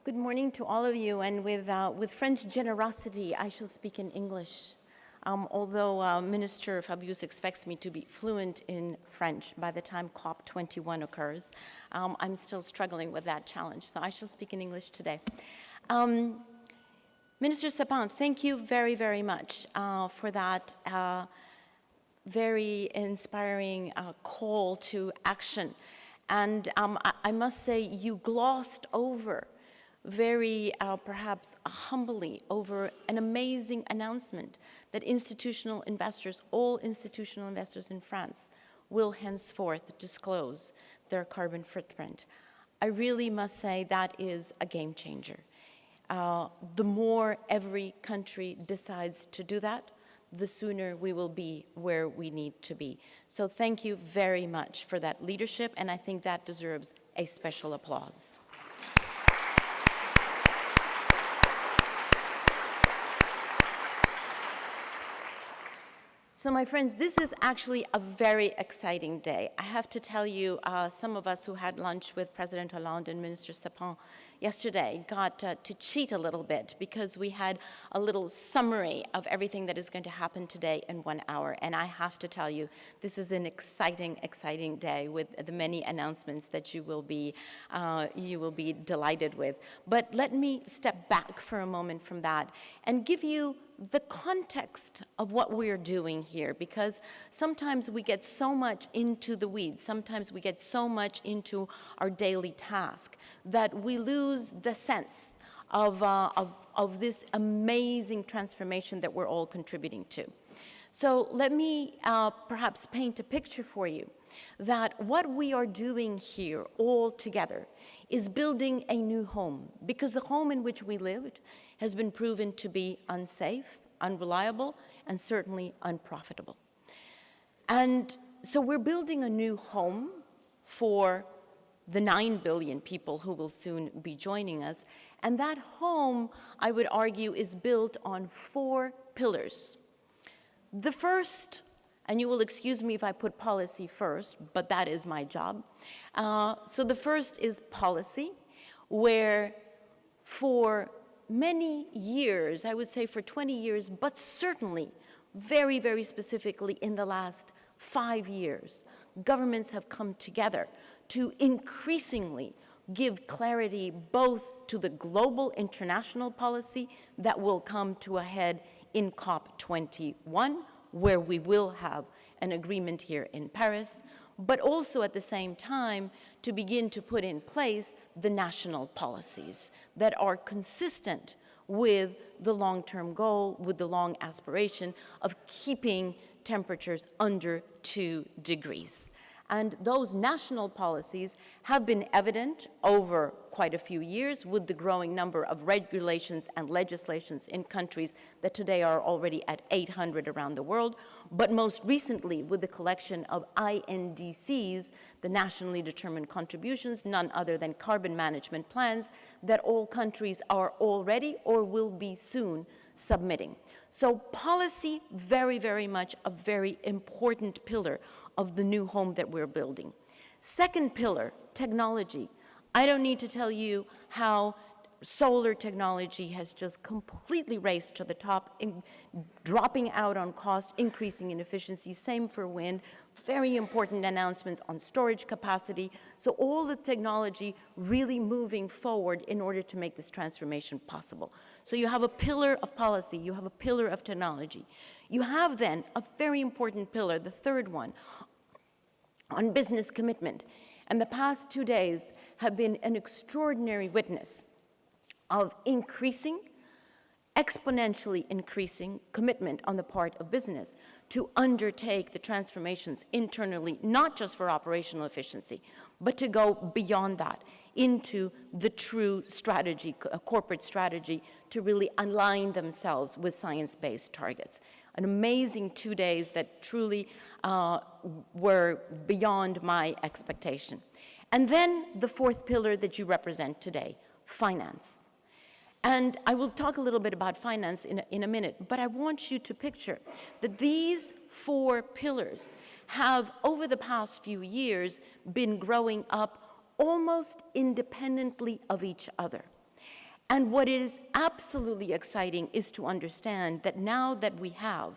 Good morning to all of you, and with French generosity, I shall speak in English. Although Minister Fabius expects me to be fluent in French by the time COP21 occurs, I'm still struggling with that challenge, so I shall speak in English today. Minister Sapin, thank you very, very much for that very inspiring call to action. And I must say, you glossed over very perhaps humbly over an amazing announcement that institutional investors, all institutional investors in France, will henceforth disclose their carbon footprint. I really must say that is a game changer. The more every country decides to do that, the sooner we will be where we need to be. So thank you very much for that leadership, and I think that deserves a special applause. So my friends, this is actually a very exciting day. I have to tell you, some of us who had lunch with President Hollande and Minister Sapin yesterday got to cheat a little bit because we had a little summary of everything that is going to happen today in 1 hour. And I have to tell you, this is an exciting, exciting day with the many announcements that you will be delighted with. But let me step back for a moment from that and give you the context of what we're doing here, because sometimes we get so much into the weeds, sometimes we get so much into our daily task that we lose the sense of this amazing transformation that we're all contributing to. So let me perhaps paint a picture for you that what we are doing here all together is building a new home, because the home in which we lived has been proven to be unsafe, unreliable, and certainly unprofitable. And so we're building a new home for the 9 billion people who will soon be joining us. And that home, I would argue, is built on 4 pillars. The first, and you will excuse me if I put policy first, but that is my job. So the first is policy, where for many years, I would say for 20 years, but certainly very, very specifically in the last 5 years, governments have come together to increasingly give clarity both to the global international policy that will come to a head in COP21, where we will have an agreement here in Paris, but also at the same time to begin to put in place the national policies that are consistent with the long-term goal, with the long aspiration of keeping temperatures under 2 degrees. And those national policies have been evident over quite a few years with the growing number of regulations and legislations in countries that today are already at 800 around the world, but most recently with the collection of INDCs, the nationally determined contributions, none other than carbon management plans that all countries are already or will be soon submitting. So policy, very, very much a very important pillar of the new home that we're building. Second pillar, technology. I don't need to tell you how solar technology has just completely raced to the top, dropping out on cost, increasing in efficiency. Same for wind. Very important announcements on storage capacity. So all the technology really moving forward in order to make this transformation possible. So you have a pillar of policy, you have a pillar of technology. You have then a very important pillar, the third one, on business commitment. And the past 2 days have been an extraordinary witness of exponentially increasing commitment on the part of business to undertake the transformations internally, not just for operational efficiency, but to go beyond that into the true strategy, a corporate strategy, to really align themselves with science-based targets. An amazing 2 days that truly were beyond my expectation. And then the fourth pillar that you represent today, finance. And I will talk a little bit about finance in a minute, but I want you to picture that these 4 pillars have, over the past few years, been growing up almost independently of each other. And what is absolutely exciting is to understand that now that we have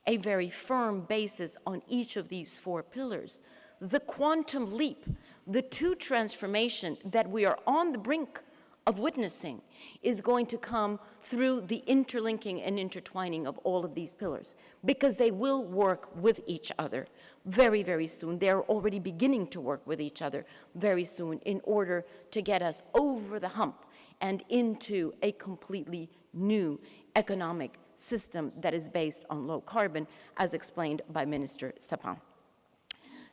a very firm basis on each of these four pillars, the quantum leap, the true transformation that we are on the brink of witnessing is going to come through the interlinking and intertwining of all of these pillars, because they will work with each other very, very soon. They're already beginning to work with each other very soon in order to get us over the hump and into a completely new economic system that is based on low carbon, as explained by Minister Sapin.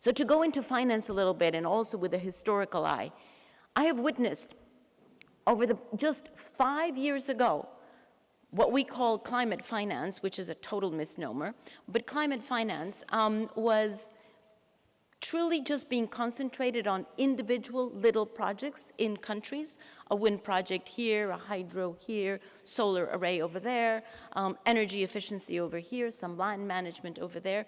So to go into finance a little bit, and also with a historical eye, I have witnessed over just 5 years ago, what we call climate finance, which is a total misnomer, but climate finance was truly just being concentrated on individual little projects in countries, a wind project here, a hydro here, solar array over there, energy efficiency over here, some land management over there.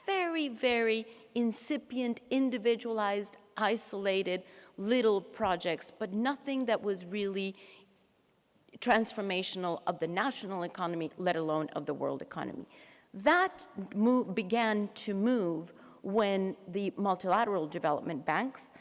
Very, very incipient, individualized, isolated little projects, but nothing that was really transformational of the national economy, let alone of the world economy. That began to move when the multilateral development banks,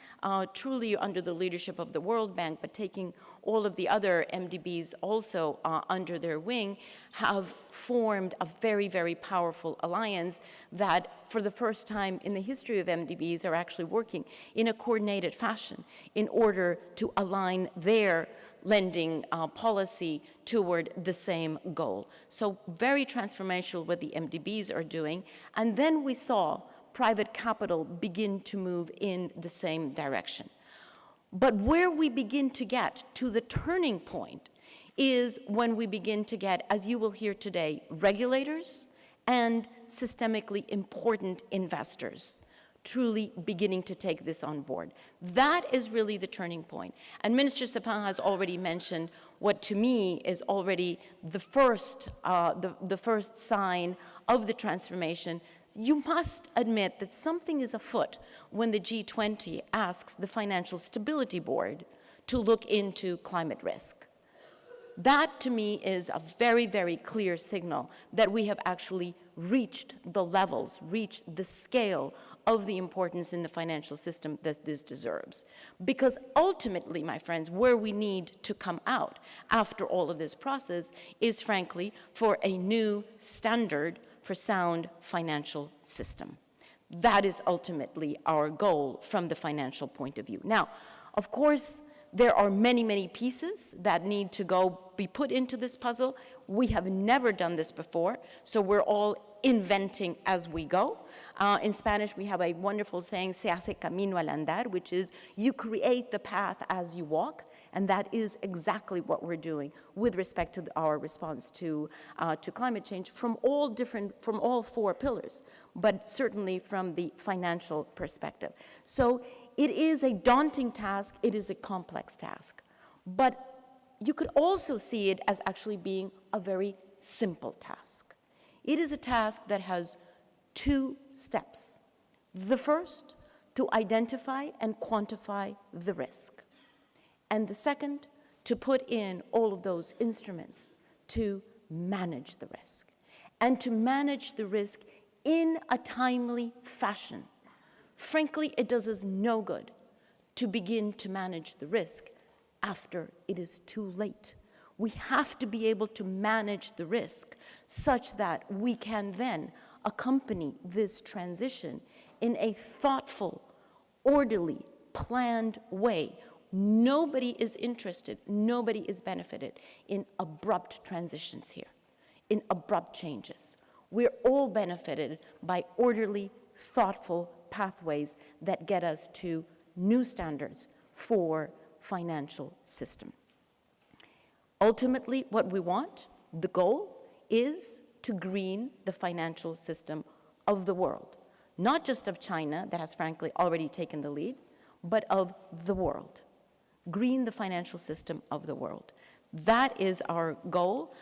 truly under the leadership of the World Bank, but taking all of the other MDBs also under their wing, have formed a very, very powerful alliance that for the first time in the history of MDBs are actually working in a coordinated fashion in order to align their lending policy toward the same goal. So very transformational what the MDBs are doing. And then we saw private capital begin to move in the same direction. But where we begin to get to the turning point is when we begin to get, as you will hear today, regulators and systemically important investors truly beginning to take this on board. That is really the turning point. And Minister Sapin has already mentioned what to me is already the first sign of the transformation. You must admit that something is afoot when the G20 asks the Financial Stability Board to look into climate risk. That, to me, is a very, very clear signal that we have actually reached the levels, reached the scale of the importance in the financial system that this deserves. Because ultimately, my friends, where we need to come out after all of this process is, frankly, for a new standard for sound financial system. That is ultimately our goal from the financial point of view. Now, of course, there are many, many pieces that need to be put into this puzzle. We have never done this before, so we're all inventing as we go. In Spanish, we have a wonderful saying, se hace camino al andar, which is you create the path as you walk, and that is exactly what we're doing with respect to our response to climate change from all four pillars, but certainly from the financial perspective. So it is a daunting task, it is a complex task, but you could also see it as actually being a very simple task. It is a task that has two steps. The first, to identify and quantify the risk. And the second, to put in all of those instruments to manage the risk. And to manage the risk in a timely fashion. Frankly, it does us no good to begin to manage the risk after it is too late. We have to be able to manage the risk such that we can then accompany this transition in a thoughtful, orderly, planned way. Nobody is interested, nobody is benefited in abrupt transitions here, in abrupt changes. We're all benefited by orderly, thoughtful pathways that get us to new standards for financial system. Ultimately, what we want, the goal, is to green the financial system of the world. Not just of China, that has frankly already taken the lead, but of the world. Green the financial system of the world. That is our goal.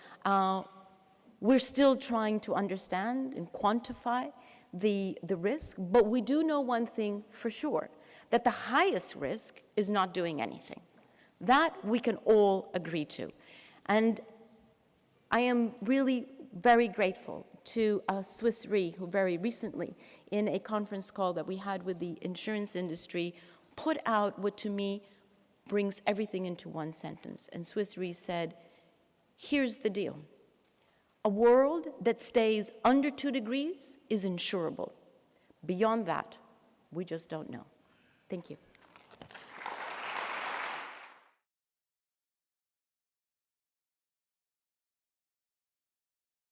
We're still trying to understand and quantify the risk, but we do know one thing for sure, that the highest risk is not doing anything. That we can all agree to. And I am really very grateful to Swiss Re, who very recently, in a conference call that we had with the insurance industry, put out what to me brings everything into one sentence. And Swiss Re said, here's the deal. A world that stays under 2 degrees is insurable. Beyond that, we just don't know. Thank you.